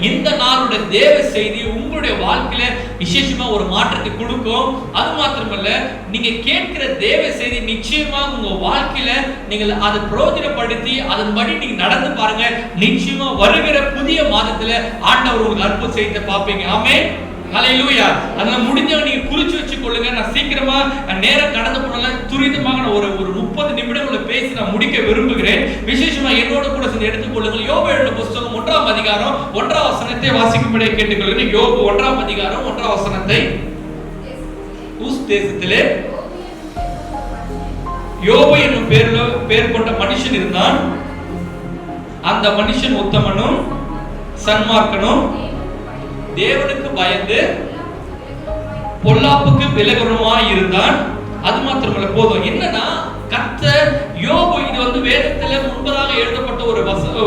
இந்த நாளுடைய தேவ செய்தி உங்களுடைய வாழ்க்கையில விசேஷமா ஒரு மாற்றத்தை கொடுக்கும். அது மாத்திரமல்ல, நீங்க கேட்கிற தேவ செய்தி நிச்சயமாக உங்க வாழ்க்கையில நீங்கள் அதை பிரயோஜனப்படுத்தி அதன்படி நீங்க நடந்து பாருங்க. நிச்சயமா வருகிற புதிய மாதத்துல ஆண்டவர் உங்களுக்கு அற்புதம் செய்து பார்ப்பீங்க. ஆமென். ஹல்லேலூயா. அதனால முடிஞ்சவங்க நீங்க குறிச்சு வச்சு கொள்ளுங்க. நான் சீக்கிரமா நேரம் கடந்து போனால துரிதமாக நான் ஒரு 30 நிமிடங்களை பேசி நான் முடிக்க விரும்புகிறேன். விசேஷமா என்னோட கூட சேர்ந்து எடுத்துக்கொள்ளுங்கள். யோபு எழுதின புத்தகம் 1ஆம் அதிகாரம் 1ஆம் வசனத்தை வாசிக்கும்படி கேட்டுக்கொள்கிறேன். யோபு 1ஆம் அதிகாரம் 1ஆம் வசனத்தை. ஊஸ் தேசத்திலே யோபு என்னும் பேர் கொண்ட மனுஷன் இருந்தான். அந்த மனுஷன் உத்தமனும் சன்மார்க்கனும் தேவனுக்கு பயந்து பொல்லாப்புக்கு விலகுமாய் இருந்தான். அது மாத்திரமல்ல, போதும். என்னன்னா கர்த்தர் யோபு, இது வேதத்துல முன்பதாக எழுதப்பட்ட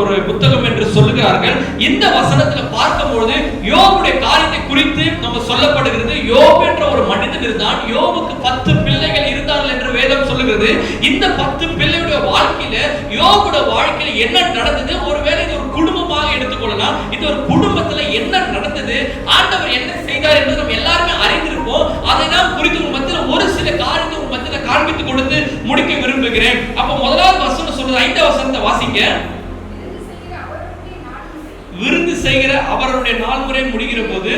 ஒரு புத்தகம் என்று சொல்லுகிறார்கள். இந்த வசனத்துல பார்க்கும்போது யோபுடைய காரியத்தை குறித்து நம்ம சொல்லப்படுகிறது. யோபு என்ற ஒரு மனிதன் இருந்தான். யோபுக்கு 10 பிள்ளைகள் இருந்தார்கள் என்று வேதம் சொல்லுகிறது. இந்த 10 பிள்ளையுடைய வாழ்க்கையில யோபுடைய வாழ்க்கையில என்ன நடந்தது? ஒருவேளை இது ஒரு குடும்பமாக எடுத்துக்கொள்ளலாம். இது ஒரு குடும்பத்துல என்ன நடந்தது, ஆண்டவர் என்ன செய்தார் என்பது நம்ம எல்லாருமே அறிந்திருப்போம். அதை நாம் குறித்து உங்க மத்தியில ஒரு சில காரியத்தை உங்க மத்தியில காண்பித்து கொடுத்து முடிக்க விரும்புகிறேன். அப்ப முதலாவது வசனம் சொல்றது, 5ஆம் வசனத்தை வாசிங்க. விருந்து செய்கிற அவருடைய நாள் முறை முடிகிற போது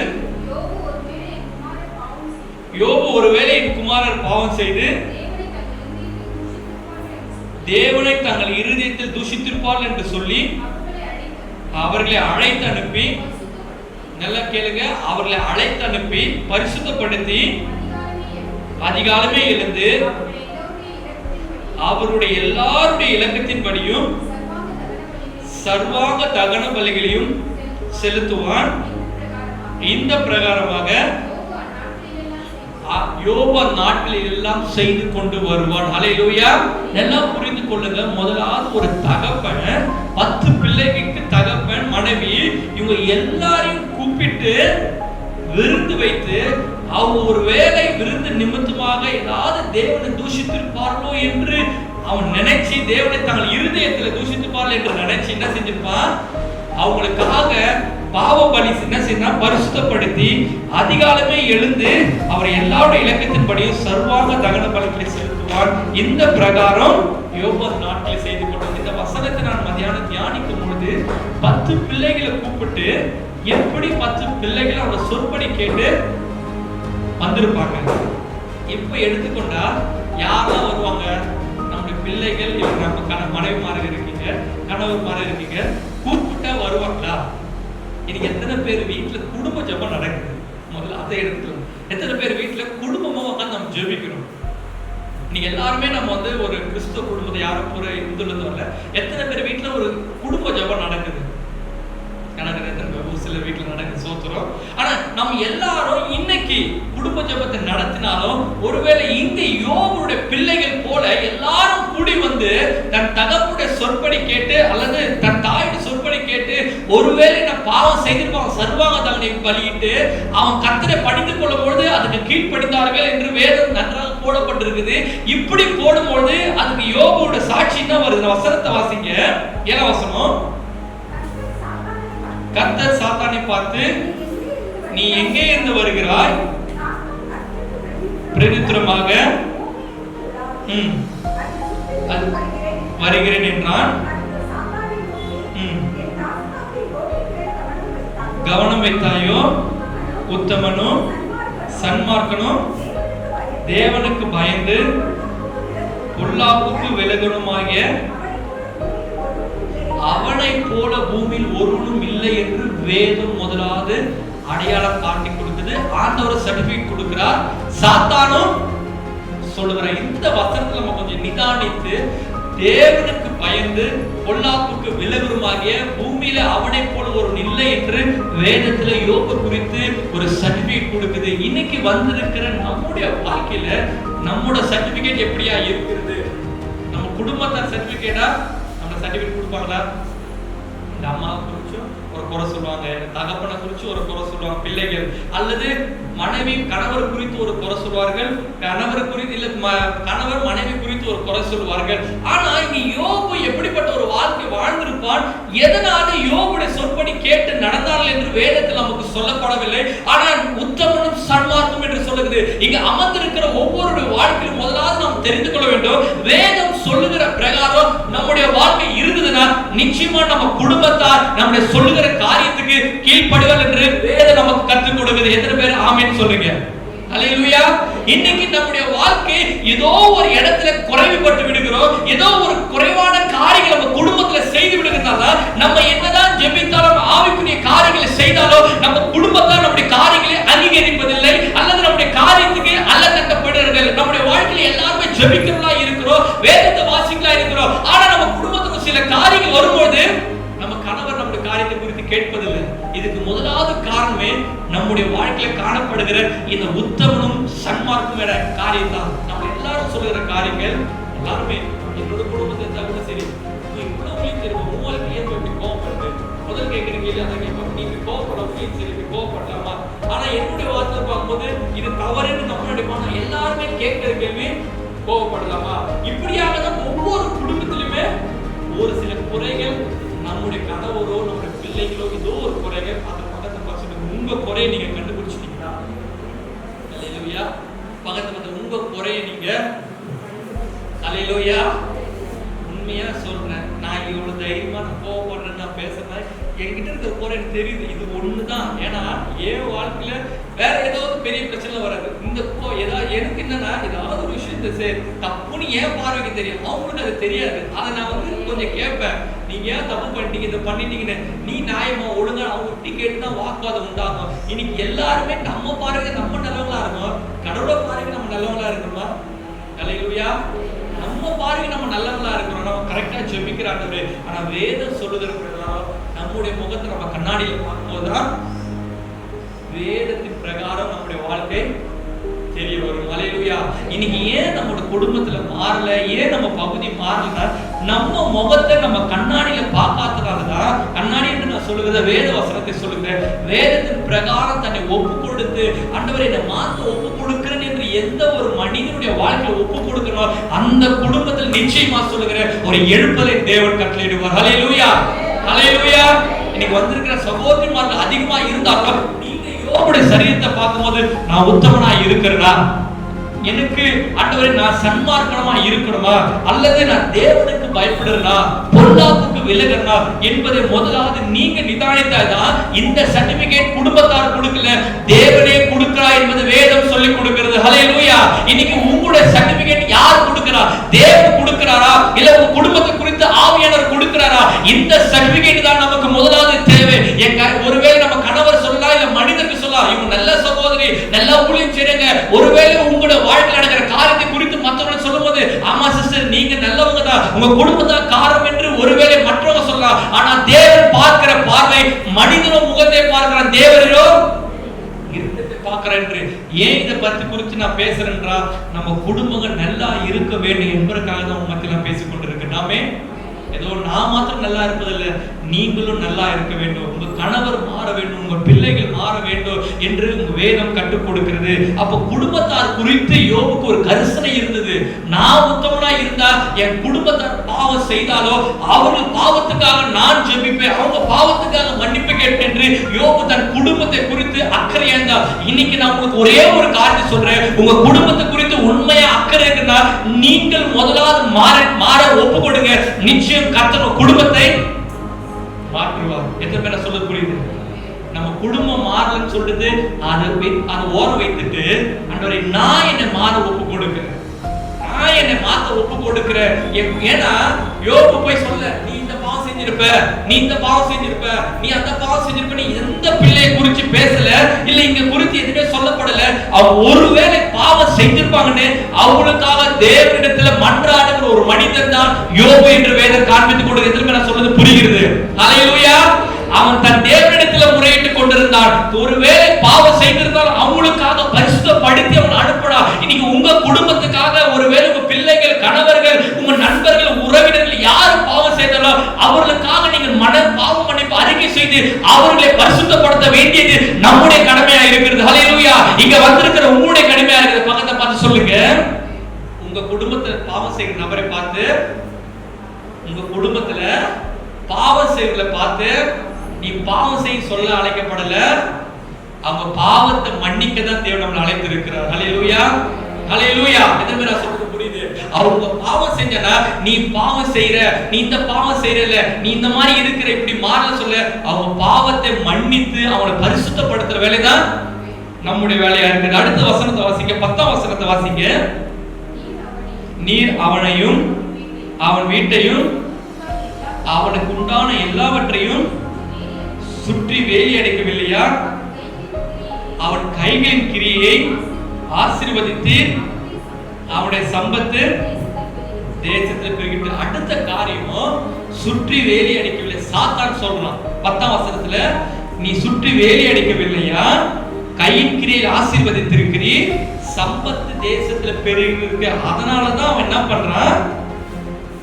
யோபு ஒருவேளை என் குமாரர் பாவம் செய்து தேவனை தங்கள் இருதயத்தில் தூஷித்திருப்பார்கள் என்று சொல்லி அவர்களை அழைத்து அனுப்பி, நல்லா கேளுங்க, அவர்களை அழைத்து அனுப்பி பரிசுத்தப்படுத்தி அதிகாலமே எழுந்து அவருடைய எல்லாருடைய இலக்கத்தின்படியும் சர்வாங்க தகன பலிகளையும் செலுத்துவான். இந்த பிரகாரமாக யோபு நாட்களில் எல்லாம் செய்து கொண்டு வருவான். ஹல்லேலூயா. எல்லாம் புரிந்து கொள்ளுங்க. முதலாவது ஒரு தகப்பன், 10 பிள்ளைகளுக்கு தகப்பன், மனைவி, இவங்க எல்லாரையும் கூப்பிட்டு விருந்து வைத்து, அவங்க ஒரு வேளை விருந்து நிமித்தமாக ஏதாவது தேவனை தூஷித்திருப்பார்களோ என்று அவன் நினைச்சு, தேவனை தங்கள் இருதயத்தில் தூஷித்திருப்பார்கள் என்று நினைச்சு என்ன செஞ்சிருப்பான்? அவங்களுக்காக பாவ பலி என்ன செய்யணும்? பரிசுத்தப்படுத்தி அதிகாலமே எழுந்து அவர் எல்லாருடைய இலக்கத்தின்படியும் சர்வாங்க தகன பலிகளை செலுத்துவார். இந்த பிரகாரம் யோபு நாட்களில் செய்து கொண்டது. இந்த வசனத்தை நான் மத்தியானம் தியானிக்கும் பொழுது 10 பிள்ளைகளை கூப்பிட்டு எப்படி 10 பிள்ளைகளை அவரோட சொற்படி கேட்டு வந்திருப்பாங்க. இப்ப எடுத்துக்கொண்டா யாரெல்லாம் வருவாங்க? நம்முடைய பிள்ளைகள், நம்ம மனைவிமார்கள் இருக்கீங்க, கணவர்மார்கள் இருக்கீங்க, கூப்பிட்டா வருவாங்களா? இன்னைக்கு எத்தனை பேர் வீட்டுல குடும்ப ஜெபம் நடக்குது? முதல்ல அதை எடுத்துக்கலாம். எத்தனை பேர் வீட்டுல குடும்பமா உட்காந்து நம்ம ஜெபிக்கிறோம்? நீங்க எல்லாருமே நம்ம ஒரு கிறிஸ்துவ குடும்பத்தை, யாரும் ஒரு இந்துல இருந்து வரல. எத்தனை பேர் வீட்டுல ஒரு குடும்ப ஜெபம் நடக்குது? ஒரு சில வீட்டுல நடக்குது, சோத்துறோம். ஆனா நம்ம எல்லாரும் இன்னைக்கு குடும்ப ஜெபத்தை நடத்தினாலும், ஒருவேளை இந்த யோபுடைய பிள்ளைகள் போல எல்லாரும் கூடி வந்து தன் தகப்புடைய சொற்படி கேட்டு அல்லது தன் தாயுடைய சொற்படி கேட்டு, ஒருவேளை நான் பாவம் செய்திருப்பாங்க, சர்வாங்க தகனை பலியிட்டு அவன் கர்த்தரை படித்து கொள்ளும் பொழுது அதுக்கு கீழ்ப்படிந்தார்கள் என்று வேதம் நன்றாக போடப்பட்டிருக்குது. இப்படி போடும்பொழுது அதுக்கு யோபுடைய சாட்சி என்ன வருது? வசனத்தை வாசிங்க. 7ஆம் வசனம். கர்த்தர் சாத்தானை பார்த்து, நீ எங்கே இருந்து வருகிறாய்? பிரதித்திரமாக வருகிறேன் என்றான். கவனம் வைத்தாயோ? உத்தமனும் சன்மார்க்கனும் தேவனுக்கு பயந்து பொல்லாப்புக்கு விலகணுமாகிய அவனை போல பூமியில் ஒருவனும் இல்லை என்று வேதம் முதலாவது அடையாளம் காட்டி கொடுக்குது. ஆண்டவர் சர்டிபிகேட் கொடுக்கிறார். சாத்தானும் சொல்லுகிறார். இந்த வசனத்துல நம்ம கொஞ்சம் நிதானித்து, தேவனுக்கு பயந்து பொல்லாப்புக்கு விலகுமாகிய பூமியில அவனை போல ஒரு இல்லை என்று வேதத்துல யோபு குறித்து ஒரு சர்டிபிகேட் கொடுக்குது. இன்னைக்கு வந்திருக்கிற நம்முடைய வாழ்க்கையில நம்மோட சர்டிபிகேட் எப்படியா இருக்கிறது? நம்ம குடும்பத்தார் சர்டிபிகேட்டா நம்ம சர்டிபிகேட் கொடுப்பாங்களா? இந்த அம்மாவை குறிச்சும் ஒரு குறை சொல்லுவாங்க, தகப்பனை குறிச்சு ஒரு குறை சொல்லுவாங்க பிள்ளைகள், அல்லது மனைவி கணவர் குறித்து ஒரு குறை சொல்வார்கள், கணவர் குறித்து இல்ல கணவர் மனைவி குறித்து ஒரு குறை சொல்வார்கள். ஆனா இங்க யோபு எப்படிப்பட்ட ஒரு வாழ்க்கை வாழ்ந்திருப்பான். எதனால யோபுடைய சொற்படி கேட்டு நடந்தார்கள் என்று வேதத்தில் நமக்கு சொல்லப்படவில்லை. ஆனால் உத்தமனும் சன்மார்க்கம் என்று சொல்லுகிறது. இங்க அமர்ந்திருக்கிற ஒவ்வொருடைய வாழ்க்கையிலும் முதலாவது நாம் தெரிந்து கொள்ள வேண்டும், வேதம் சொல்லுகிற பிரகாரம் நம்முடைய வாழ்க்கை இருந்ததுன்னா நிச்சயமா நம்ம குடும்பத்தார் நம்முடைய சொல்லுகிற காரியத்துக்கு கீழ்ப்படிவார் என்று வேதம் நமக்கு கற்றுக் கொடுக்குது. எத்தனை பேர் ஆமென் சொல்லுங்க? அல்லேலூயா. இன்னைக்கு நம்முடைய வாழ்க்கை ஏதோ ஒரு இடத்துல குறைவுபட்டு விடுகிறோம், ஏதோ ஒரு குறைவான காரியங்களை நம்ம குடும்பத்துல செய்து விடுகிறதால நம்ம என்னதான் ஜெபித்தாலும் ஆவிக்குரிய காரியங்களை செய்தாலும் நம்ம குடும்பத்தார் நம்முடைய காரியங்களை அங்கீகரிப்பதில்லை, அல்லது நம்முடைய காரியத்துக்கு அல்லகட்டப்படுகிறார்கள். நம்முடைய வாழ்க்கையில எல்லாருமே ஜெபிக்கிறவங்களா இருக்கிறோம், வேதத்தை வாசிக்கிறவங்களா இருக்கிறோம். ஆனா நம்ம குடும்பத்துக்கு சில காரியங்கள் வரும்போது நம்ம கணவர் நம்முடைய காரியத்தை குறித்து கேட்பதில்லை. இதுக்கு முதலாவது காரணமே நம்முடைய வாழ்க்கையில காணப்படுகிற இந்த உத்தமனும் சன்மார்க்கும் என்ற காரியம் தான். நம்ம எல்லாரும் சொல்லுகிற காரியங்கள் எல்லாருமே என்னோட குடும்பத்தை தவிர சரி, இவ்வளவு தெரியும் உங்களுக்கு ஏன் இப்படி கோவப்படுது? முதல் கேட்குறீங்க அதை கேட்போம், நீங்க கோவப்படவும் சரி கோவப்படலாமா? ஆனா என்னுடைய வார்த்தை பார்க்கும்போது இது தவறுன்னு நம்மளுடைய மனம் எல்லாருமே கேட்கிற கேள்வி, கோவப்படலாமா? இப்படியாக தான் ஒவ்வொரு குடும்பத்திலுமே ஒரு சில குறைகள், நம்முடைய கணவரோ நம்முடைய பிள்ளைகளோ ஏதோ ஒரு குறைகள், அந்த பக்கத்தை பார்த்து உங்க குறையை நீங்க கண்டுபிடிச்சிட்டீங்களா? அல்லேலூயா. பக்கத்தை பார்த்து உங்க குறையை நீங்க, அல்லேலூயா, உண்மையா சொல்றேன், நான் இவ்வளவு தைரியமா நான் கோவப்படுறேன், நான் பேசுறேன், என்கிட்ட இருக்கிற குறை எனக்கு தெரியுது, இது ஒண்ணுதான். ஏன்னா என் வாழ்க்கையில வேற ஏதாவது பெரிய பிரச்சனை வராது. இந்த ஏதாவது எனக்கு என்னன்னா ஏதாவது ஒரு விஷயத்தை தப்புன்னு ஏன் பார்வைக்கு தெரியும், அவங்களுக்கு அது தெரியாது. அதை நான் கொஞ்சம் கேட்பேன், நீங்க ஏன் தப்பு பண்ணிட்டீங்க, இதை பண்ணிட்டீங்கன்னு. நீ நியாயமா ஒழுங்கா அவங்க விட்டு கேட்டுதான் வாக்குவாதம் உண்டாகும். இன்னைக்கு எல்லாருமே நம்ம பார்வைக்கு நம்ம நல்லவங்களா இருக்கும், கடவுளை பார்வைக்கு நம்ம நல்லவங்களா இருக்கணுமா? அல்லேலூயா. நம்ம பார்வைக்கு நம்ம நல்லவங்களா இருக்கிறோம், நம்ம கரெக்டா ஜெபிக்கிறாங்க. ஆனா வேதம் சொல்லுகிற பிரகாரம் நம்முடைய முகத்தை நம்ம கண்ணாடியில் பார்க்கும்போதுதான் வேதத்தின் பிரகாரம் நம்முடைய வாழ்க்கை தெரிய வரும். அல்லேலூயா. இன்னைக்கு ஏன் நம்மளோட குடும்பத்துல மாறல, ஏன் நம்ம பகுதி மாறல, நம்ம முகத்தை நம்ம கண்ணாடியில பார்க்காததாலதான். கண்ணாடி என்று நான் சொல்லுகிறத வேத வசனத்தை சொல்லுகிறேன். வேதத்தின் பிரகாரம் தன்னை ஒப்பு கொடுத்து ஆண்டவரே என்னை மாத்த ஒப்பு கொடுக்கிறேன் என்று எந்த ஒரு மனிதனுடைய வாழ்க்கையில ஒப்பு கொடுக்கணும், அந்த குடும்பத்தில் நிச்சயமா சொல்லுகிறேன் ஒரு எழுப்பலை தேவன் கட்டளையிடுவார். அல்லேலூயா. அல்லேலூயா. இன்னைக்கு வந்திருக்கிற சகோதரிமார்கள் அதிகமா இருந்தாலும் நீங்க யோபுடைய சரீரத்தை பார்க்கும்போது நான் உத்தமனா இருக்கிறேனா, எனக்கு ஆண்டவரே நான் சன்மார்க்கமா இருக்கணுமா, அல்லது நான் தேவனுக்கு பயப்படுறேனா, பொல்லாப்புக்கு விலகுறேனா என்பதை முதலாவது நீங்க நிதானித்தால்தான் இந்த சர்டிபிகேட் குடும்பத்தார் கொடுக்கல, தேவனே கொடுக்கிறார் என்பது வேதம் சொல்லி கொடுக்கிறது. ஹல்லேலூயா. இன்னைக்கு உங்களுடைய சர்டிபிகேட் யார் கொடுக்கிறா? தேவன் கொடுக்கிறாரா, இல்ல உங்க குடும்பத்தை குறித்து ஆவியானவர் கொடுக்கிறாரா? இந்த சர்டிபிகேட் தான் நமக்கு முதலாவது தேவை. ஒருவேளை நம்ம கணவர் சொல்லலாம், இல்ல மனிதருக்கு சொல்லலாம், இவங்க நல்ல சகோதரி, நல்ல ஊழியம் செய்யுங்க. ஒருவேளை உங்களோட வாழ்க்கையில் நடக்கிற காரியத்தை குறித்து மற்றவர்கள் சொல்லும்போது, ஆமா சிஸ்டர் நீங்க நல்லவங்க தான், உங்க குடும்பத்தான் காரணம் என்று ஒருவேளை மற்றவங்க சொல்லலாம். ஆனா தேவன் பார்க்கிற பார்வை மனிதனோ முகத்தை பார்க்கிற, தேவரோ இருந்தத்தை பார்க்கிற என்று. ஏன் இதை பற்றி குறித்து நான் பேசுறேன்றா, நம்ம குடும்பங்கள் நல்லா இருக்க வேண்டும் என்பதற்காக தான் உங்க மத்தியில பேசிக் கொண்டிருக்கு. நாமே ஏதோ நான் மாத்திரம் நல்லா இருப்பதில்லை, நீங்களும் நல்லா இருக்க வேண்டும், உங்க கணவர் மாற வேண்டும், உங்க பிள்ளைகள் மாற வேண்டும் என்று உங்க வேதம் கற்றுக் கொடுக்கிறது. அப்ப குடும்பத்தார் குறித்து யோபுக்கு ஒரு கரிசனை இருந்தது. நான் உத்தமனா இருந்தா என் குடும்பத்தார் பாவம் செய்தாலோ அவர்கள் பாவத்துக்காக நான் ஜெபிப்பேன், அவங்க பாவத்துக்காக மன்னிப்பு கேட்பேன் என்று யோபு தன் குடும்பத்தை குறித்து அக்கறையா இருந்தார். இன்னைக்கு நான் உங்களுக்கு ஒரே ஒரு காரியத்தை சொல்றேன், உங்க குடும்பத்தை குறித்து உண்மையா அக்கறை இருக்குன்னா நீங்கள் முதலாவது மாற ஒப்பு கொடுங்க. நிச்சயம் கர்த்தர் குடும்பத்தை மாற்றுவார். எத்தனை பேரை சொல்ல புரியுது? நம்ம குடும்பம் மாறலன்னு சொல்லிட்டு அதை ஓரம் வைத்துட்டு ஆண்டவரே நான் என்னை மாற ஒப்பு கொடுக்கிறேன், நான் என்னை மாத்த ஒப்பு கொடுக்கிறேன். ஏன்னா யோபு போய் சொல்ல, நீ இந்த பாவம் செஞ்சிருப்ப, நீ இந்த பாவம் செஞ்சிருப்ப, நீ அந்த பாவம் செஞ்சிருப்ப, நீ எந்த பிள்ளையை குறித்து பேசல, இல்ல இங்க குறித்து எதுவுமே சொல்லப்படல. அவங்க ஒருவேளை பாவம் செஞ்சிருப்பாங்கன்னு அவங்களுக்காக தேவனிடத்துல மன்றாடுகிற ஒரு மனிதன் தான் யோபு என்று வேதம் காண்பித்துக் கொண்டு எதிர்ப்பு நான் சொல்றது புரிகிறது. ஹல்லேலூயா. அவன் தன் தேவனிடத்துல முறையிட்டுக் கொண்டிருந்தான். ஒருவேளை பாவம் செய்திருந்தால் அவங்களுக்காக பரிசுத்தப்படுத்தி அவன் அனுப்பினா. இன்னைக்கு உங்க குடும்பத்துக்காக ஒருவேளை உங்க பிள்ளைகள், கணவர்கள், உங்க நண்பர்கள், உறவினர்கள் யாரு பாவம் செய்தாலும் அவர்களுக்காக நீங்கள் பாவம் மன்னிப்பு அறிக்கை செய்து அவர்களை பரிசுத்தப்படுத்த வேண்டியது நம்முடைய கடமையா இருக்கிறது. ஹல்லேலூயா. இங்க வந்திருக்கிற உங்களுடைய கடமையா இருக்கிறது. பக்கத்தை பார்த்து சொல்லுங்க, உங்க குடும்பத்தை பாவம் செய்கிற நபரை பார்த்து உங்க குடும்பத்துல பாவம் செய்வதை பார்த்து நீ பாவம் செய்ய சொல்ல அழைக்கப்படல, அவங்க பாவத்தை மன்னிக்க தான் தேவன் நம்மளை அழைத்திருக்கிறார். ஹல்லேலூயா, ஹல்லேலூயா. எத்தனை பேர் சொல்றது புரியுது? அவங்க பாவம் செஞ்சனா நீ பாவம் செய்யற, நீ இந்த பாவம் செய்யறல, நீ இந்த மாதிரி இருக்கிற, இப்படி மாறல சொல்ல, அவங்க பாவத்தை மன்னித்து அவனை பரிசுத்தப்படுத்துற வேலைதான் நம்முடைய வேலையா இருக்குது. அடுத்த வசனத்தை வாசிங்க, 10ஆம் வசனத்தை வாசிங்க. நீர் அவனையும் அவன் வீட்டையும் அவனுக்கு உண்டான எல்லாவற்றையும் சுற்றி வேலி அடைக்கவில்லையா? அவன் கைகளின் கிரியை ஆசீர்வதித்தீர், அவனுடைய சம்பத்து தேசத்தில் பெருகிட்டு. அடுத்த காரியம் சுற்றி வேலி அடைக்கவில்லை. சாத்தான் சொல்றான் 10ஆம் வசனத்துல, நீ சுற்றி வேலி அடைக்கவில்லையா, கையின் கிரியை ஆசீர்வதித்திருக்கிறீர், சம்பத்து தேசத்துல பெருகி இருக்கு. அதனாலதான் அவன் என்ன பண்றான்?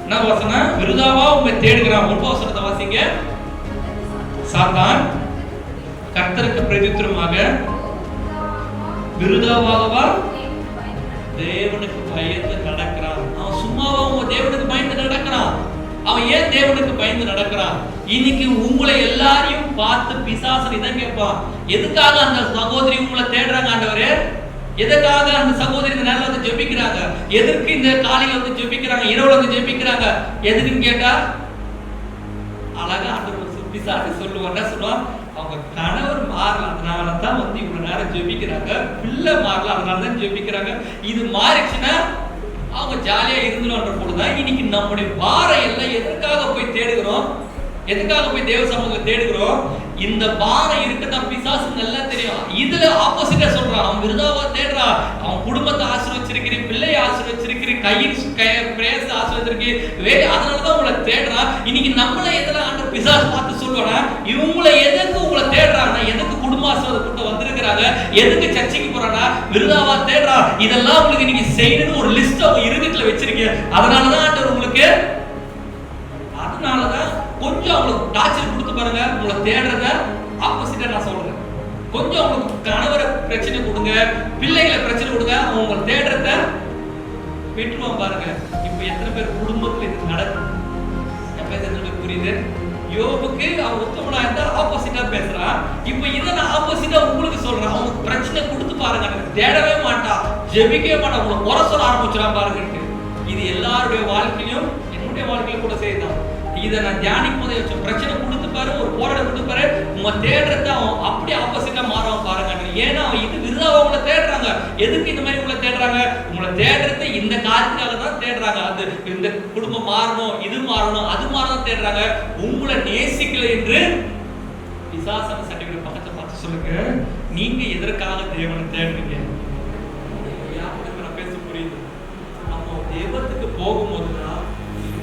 என்ன வசனம்? விருதாவா உங்களை தேடுகிறான். 1ஆம் வசனத்தை வாசிங்க. சாத்தான் கர்த்தருக்கு பிரதியுத்தரமாக, விருதாவாகவா தேவனுக்கு பயந்து நடக்கிறான். அவன் சும்மாவா தேவனுக்கு பயந்து நடக்கிறான்? அவன் ஏன் தேவனுக்கு பயந்து நடக்கிறான்? இன்னைக்கு உங்களை எல்லாரையும் பார்த்து பிசாசன் இதான் கேட்பான், எதுக்காக அந்த சகோதரி உங்களை தேடுறாங்க ஆண்டவரே? எதுக்காக அந்த சகோதரி இந்த நேரத்துல வந்து ஜெபிக்கிறாங்க? எதற்கு இந்த காலையில வந்து ஜெபிக்கிறாங்க, இரவுல வந்து ஜெபிக்கிறாங்க? எதுக்குன்னு கேட்டா அழகா ஆண்டவர் பிசாசு சொல்லுவான். என்ன சொல்லுவான்? அவங்க கணவர் மாறல, அதனாலதான் வந்து இவ்வளவு நேரம் ஜெபிக்கிறாங்க. பிள்ளை மாறல, அதனாலதான் ஜெபிக்கிறாங்க. இது மாறிச்சுன்னா அவங்க ஜாலியா இருந்துருன்ற போதுதான் இன்னைக்கு நம்முடைய பாரம் எல்லாம் எதற்காக போய் தேடுகிறோம்? எதுக்காக போய் தேவ சமூகத்தை தேடுகிறோம்? இந்த பாரம் இருக்கதான் பிசாசு நல்லா தெரியும். இதுல ஆப்போசிட்டா சொல்றான், அவன் விருதாவா தேடுறான். அவன் குடும்பத்தை ஆசீர்வச்சிருக்கிறேன், பிள்ளையை ஆசீர்வச்சிருக்கிறேன், கையின் பிரேச ஆசீர்வச்சிருக்கேன், அதனாலதான் உங்களை தேடுறான். இன்னைக்கு நம்மள எதெல்லாம் ஆண்டு பிசாசு பார்த்து சொல்லுவானா, இவங்களை எதுக்கு உங்களை தேடுறாங்கன்னா, எதுக்கு குடும்ப ஆசீர்வாதத்தை வந்திருக்கிறாங்க, எதுக்கு சர்ச்சைக்கு போறானா, விருதாவா தேடுறான். இதெல்லாம் உங்களுக்கு நீங்க செய்யணும்னு ஒரு லிஸ்ட் அவங்க இருதயத்துல வச்சிருக்கீங்க. அதனாலதான் ஆண்டவர் உங்களுக்கு, அதனாலதான் கொஞ்சம் அவங்களுக்கு டார்ச்சர் கொடுத்து பாருங்க. உங்களை தேடுறத ஆப்போசிட்டா நான் சொல்றேன். கொஞ்சம் அவங்களுக்கு கணவரை பிரச்சனை கொடுங்க, பிள்ளைகளை பிரச்சனை கொடுங்க, அவங்க தேடுறத விட்டுருவான் பாருங்க. இப்ப எத்தனை பேர் குடும்பத்துல இது நடக்கும்? புரியுது? யோபுக்கு அவன் உத்தமனா இருந்தா ஆப்போசிட்டா பேசுறான். இப்ப இதை நான் ஆப்போசிட்டா உங்களுக்கு சொல்றேன். அவங்க பிரச்சனை கொடுத்து பாருங்க, தேடவே மாட்டான், ஜெபிக்கவே மாட்டான், உங்களை குறை சொல்ல ஆரம்பிச்சிடான் பாருங்க. இது எல்லாருடைய வாழ்க்கையிலும், என்னுடைய வாழ்க்கையில கூட செய்தான். இதை நான் தியானிக்கும் போதே வச்ச பிரச்சனை கொடுத்து பாரு, ஒரு போராட்டம் கொடுத்து பாரு, உங்க தேடுறத அவன் அப்படியே ஆப்போசிட்டா மாறவன் பாருங்க. ஏன்னா அவன் இது விருதாவா உங்களை தேடுறாங்க. எதுக்கு இந்த மாதிரி உங்களை தேடுறாங்க? உங்களை தேடுறது இந்த காரியத்துக்காக தான் தேடுறாங்க. அது இந்த குடும்பம் மாறணும், இது மாறணும், அது மாறணும் தேடுறாங்க. உங்களை நேசிக்கல என்று பிசாசன சர்டிபிகேட் பக்கத்தை பார்த்து சொல்லுங்க, நீங்க எதற்காக தேவனை தேடுறீங்க? நான் பேச புரியுது. நம்ம தேவத்துக்கு போகும்போதுதான்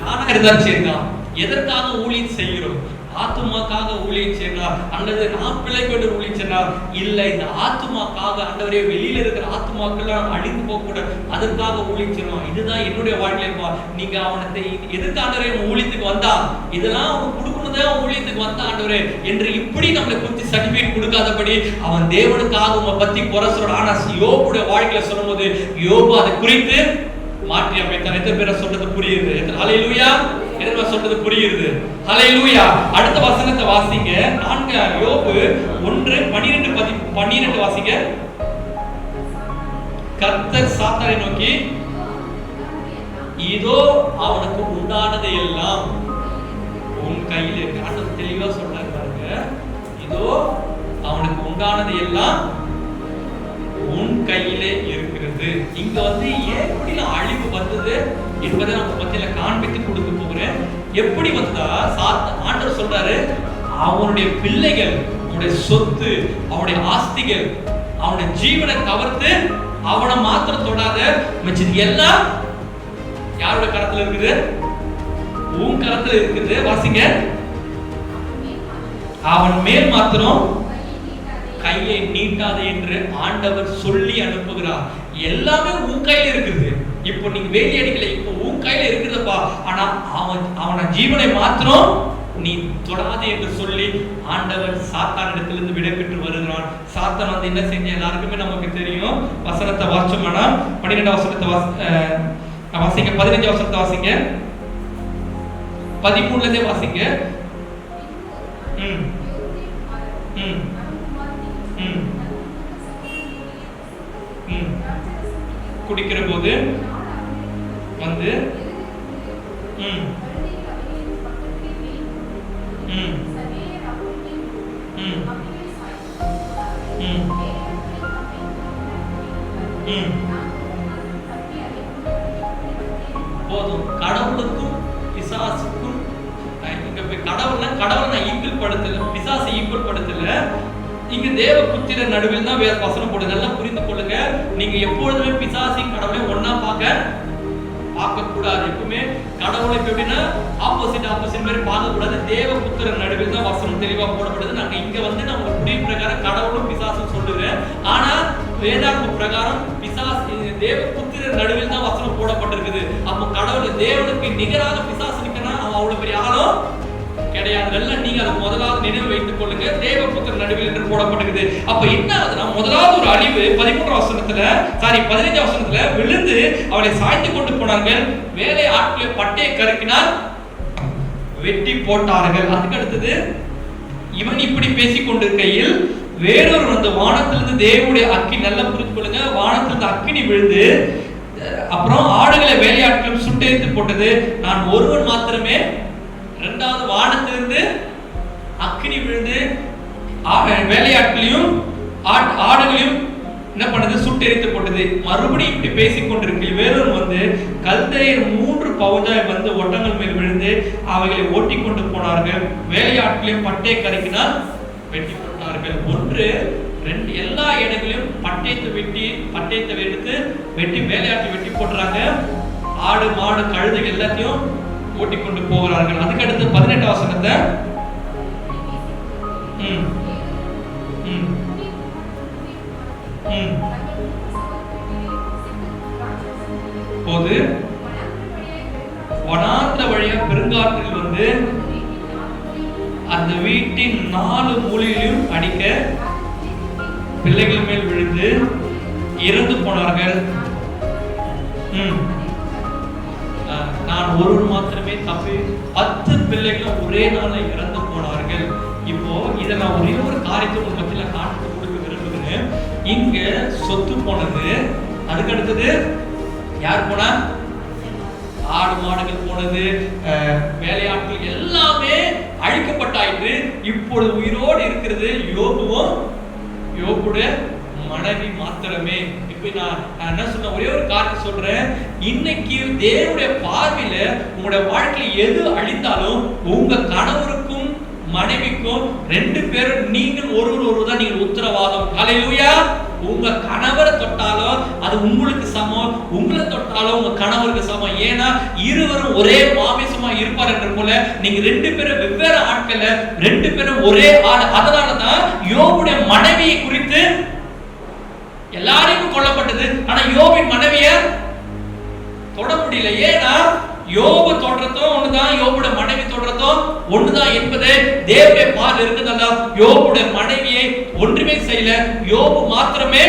நானா இருந்தாலும் சரிதான், எதற்காக ஊழியம் செய்கிறோம்? ஆத்துமாக்காக ஊழியம் செய்யலாம், அல்லது நான் பிள்ளைக்கு ஊழியம் செய்யலாம்? இல்ல, இந்த ஆத்துமாக்காக, ஆண்டவரே வெளியில இருக்கிற ஆத்துமாக்கெல்லாம் அழிந்து போக கூட அதற்காக ஊழியம் செய்யணும். இதுதான் என்னுடைய வாழ்க்கையில. நீங்க அவனை எதுக்கு ஆண்டவரே ஊழியத்துக்கு வந்தா, இதெல்லாம் அவன் கொடுக்கணுதான் ஊழியத்துக்கு வந்தா ஆண்டவரே என்று இப்படி நம்மளை குறித்து சர்டிபிகேட் கொடுக்காதபடி அவன் தேவனுக்காக உங்களை பத்தி குறை சொல்றான். ஆனா யோபுடைய வாழ்க்கையில சொல்லும் போது யோபு அதை குறித்து மாற்றி அமைத்தான். எத்தனை பேரை சொல்றது புரியுது? ஹல்லேலூயா. எத்தனை சொல்றது புரியுது? ஹல்லேலூயா. அடுத்த வசனத்தை வாசிங்க. 4 யோபு 1:12 வாசிங்க. கர்த்தர் சாத்தானை நோக்கி, இதோ அவனுக்கு உண்டானது எல்லாம் உன் கையில் இருக்கு. ஆண்டவர் தெளிவா சொல்றாரு பாருங்க, இதோ அவனுக்கு உண்டானது எல்லாம் உன் கையிலே இருக்கிறது. இங்க வந்து எப்படி அழிவு வந்தது என்பதை நம்ம மத்தியில காண்பித்து கொடுக்க போகிறேன். எப்படி வந்தா ஆண்டவர் சொல்றாரு, அவனுடைய பிள்ளைகள், அவனுடைய சொத்து, அவனுடைய ஆஸ்திகள், அவனுடைய ஜீவனை கவர்த்து அவனை மாத்திரம் தொடாத, மிச்சது எல்லாம் யாரோட கரத்துல இருக்குது? உன் கரத்துல இருக்குது. வாசிங்க. அவன் மேல் மாத்திரம் கையை நீட்டாதே என்று ஆண்டவர் சொல்லி அனுப்புகிறார். எல்லாமே உன் கையில இருக்குது. இப்போ நீங்க வேலி அடிக்கல, இப்போ உன் கையில இருக்குதுப்பா. ஆனா அவன ஜீவனை மாத்திரம் நீ தொடாதே என்று சொல்லி ஆண்டவர் சாத்தானிடத்திலிருந்து விடை பெற்று வருகிறான். சாத்தான் வந்து என்ன செஞ்ச எல்லாருக்குமே நமக்கு தெரியும். வசனத்தை வாசிச்சோம்னா 12 வசனத்தை வாசிங்க, 15 வசனத்தை வாசிங்க. 13 வாசிங்க. ம் ம் ம் ம் குடிக்கிற போது வந்து ம் ம் ம் ம் ம் போதும். கடவுளுக்கும் பிசாசுக்கும் கடவுள் நான் ஈக்குவல் படுத்தல, பிசாசு ஈக்குவல் படுத்தல. இங்க தேவ புத்திர நடுவில் தான் வேற வசனம் போடுது. நல்லா புரிந்து கொள்ளுங்க. நீங்க எப்பொழுதுமே பிசாசையும் கடவுளையும் ஒன்னா பார்க்க கூடாது. எப்பவுமே கடவுளை எப்படின்னா ஆப்போசிட் மாதிரி பார்க்க கூடாது. தேவ புத்திர நடுவில் தான் வசனம் தெளிவா போடப்படுது. நாங்க இங்க வந்து நம்ம புரிய பிரகாரம் கடவுளும் பிசாசும் சொல்லுறேன். ஆனா வேதாகம பிரகாரம் பிசாசு தேவ புத்திர நடுவில் தான் வசனம் போடப்பட்டிருக்குது. அப்போ கடவுள் தேவனுக்கு நிகராக பிசாசு நிக்கனா அவன் அவ்வளவு பெரிய ஆளும் கிடையாது. நீங்க அதை முதலாவது நினைவு வைத்துக் கொள்ளுங்க. தேவ புத்திர நடுவில் என்று போடப்பட்டிருக்குது. அப்ப என்ன ஆகுதுன்னா முதலாவது ஒரு அழிவு 15 வசனத்துல விழுந்து அவளை சாய்த்து கொண்டு போனார்கள். வேலை ஆட்களை பட்டையை கருக்கினால் வெட்டி போட்டார்கள். அதுக்கு அடுத்தது இவன் இப்படி பேசிக் கொண்டிருக்கையில் வேறொரு வந்து வானத்திலிருந்து தேவனுடைய அக்கினி, நல்லா புரிந்து கொள்ளுங்க, வானத்திலிருந்து அக்கினி விழுந்து அப்புறம் ஆடுகளை வேலையாட்களும் சுட்டெரித்து போட்டது. நான் ஒருவன் மாத்திரமே. இரண்டாவது வானத்திலிருந்து அக்கினி விழுந்து வேலையாட்களையும் ஆடுகளையும் என்ன பண்ணது, சுட்டெரித்து போட்டது. மறுபடியும் இப்படி பேசிக் கொண்டிருக்கையில் வேறொரு வந்து கல்தையர் 3 பவுஞ்சாய் வந்து ஒட்டங்கள் மேல் விழுந்து அவைகளை ஓட்டி கொண்டு போனார்கள். வேலையாட்களையும் பட்டை கரைக்கினால் வெட்டி போட்டார்கள். 1 2 எல்லா இடங்களிலும் பட்டயத்தை வெட்டி வேலையாட்டை வெட்டி போட்டுறாங்க. ஆடு மாடு கழுதை எல்லாத்தையும் ஓட்டி கொண்டு போகிறார்கள். அதுக்கு அடுத்து 18 வசனத்தை போது வனாந்திர வழியா பெருங்காற்றில் வந்து அந்த வீட்டின் 4 மூலையிலும் அடிக்க பிள்ளைகள் மேல் விழுந்து இறந்து போனார்கள். நான் ஒருவர் மாத்திரமே தப்பி 10 பிள்ளைகளும் ஒரே நாள இறந்து போனார்கள். இப்போ இதை நான் ஒரே ஒரு காரியத்தை உங்க மத்தியில காட்டு கொடுக்க விரும்புகிறேன். இங்க சொத்து போனது, அதுக்கு அடுத்தது யார் போனா, ஆடு மாடுகள் போனது, வேலையாட்கள் எல்லாமே அழிக்கப்பட்டாயிற்று. இப்பொழுது உயிரோடு இருக்கிறது யோபுடைய மனைவி மாத்திரமே. இப்ப நான் என்ன சொன்ன ஒரே ஒரு காரியத்தை சொல்றேன். இன்னைக்கு தேவனுடைய பார்வையில உங்களுடைய வாழ்க்கையில் எது அழிந்தாலும் உங்க கணவருக்கும் மனைவிக்கும் 2 பேரும் நீங்கள் ஒருவர் தான் நீங்கள் உத்தரவாதம். ஹல்லேலூயா. உங்க கணவரை தொட்டாலும் அது உங்களுக்கு சமம், உங்களை தொட்டாலும் உங்க கணவருக்கு சமம். ஏன்னா இருவரும் ஒரே மாமிசமா இருப்பார் என்ற போல நீங்க 2 பேரும் வெவ்வேறு ஆட்கள், 2 பேரும் ஒரே ஆள். அதனாலதான் யோபுடைய மனைவியை குறித்து எல்லாரையும் கொல்லப்பட்டது. ஆனா யோபின் மனைவிய தொட முடியல. ஏன்னா யோபு தொடரத்தும் ஒண்ணுதான், யோபுடைய மனைவி தொடரத்தும் ஒண்ணுதான் என்பது தேவனுடைய பார்வையில் இருக்குதா. யோபுடைய மனைவியை ஒன்றுமே செய்யல, யோபு மாத்திரமே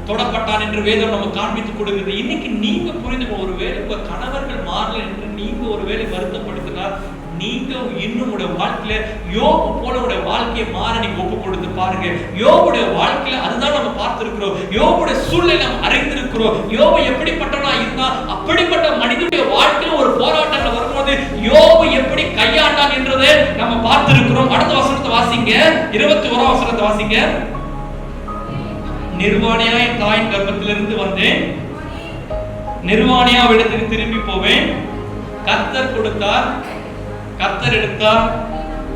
தொடப்பட்டான் என்று வேதம் நமக்கு காண்பித்துக் கொடுக்கிறது. இன்னைக்கு நீங்க புரிந்து ஒருவேளை உங்க கணவர்கள் மாறல என்று நீங்க ஒருவேளை வருத்தப்படுத்தினால் நீங்க இன்னும் உடைய வாழ்க்கையில யோபு போல உடைய வாழ்க்கையை மாற நீங்க ஒப்பு கொடுத்து பாருங்க. யோபுடைய வாழ்க்கையில அதுதான் நம்ம பார்த்திருக்கிறோம். யோபுடைய சூழ்நிலை நம்ம அறிந்திருக்கிறோம். யோபு எப்படிப்பட்டவனா இருந்தா, அப்படிப்பட்ட மனிதனுடைய வாழ்க்கையில ஒரு போராட்டங்கள் வரும்போது யோபு எப்படி கையாண்டான் என்றதை நம்ம பார்த்திருக்கிறோம். அடுத்த வசனத்தை வாசிங்க, 21 வசனத்தை வாசிங்க. நிர்வாணியா என் தாயின் கர்ப்பத்திலிருந்து வந்தேன், நிர்வாணியாவிடத்துக்கு திரும்பி போவேன். கர்த்தர் கொடுத்தார், கர்த்தர் எடுத்தார்,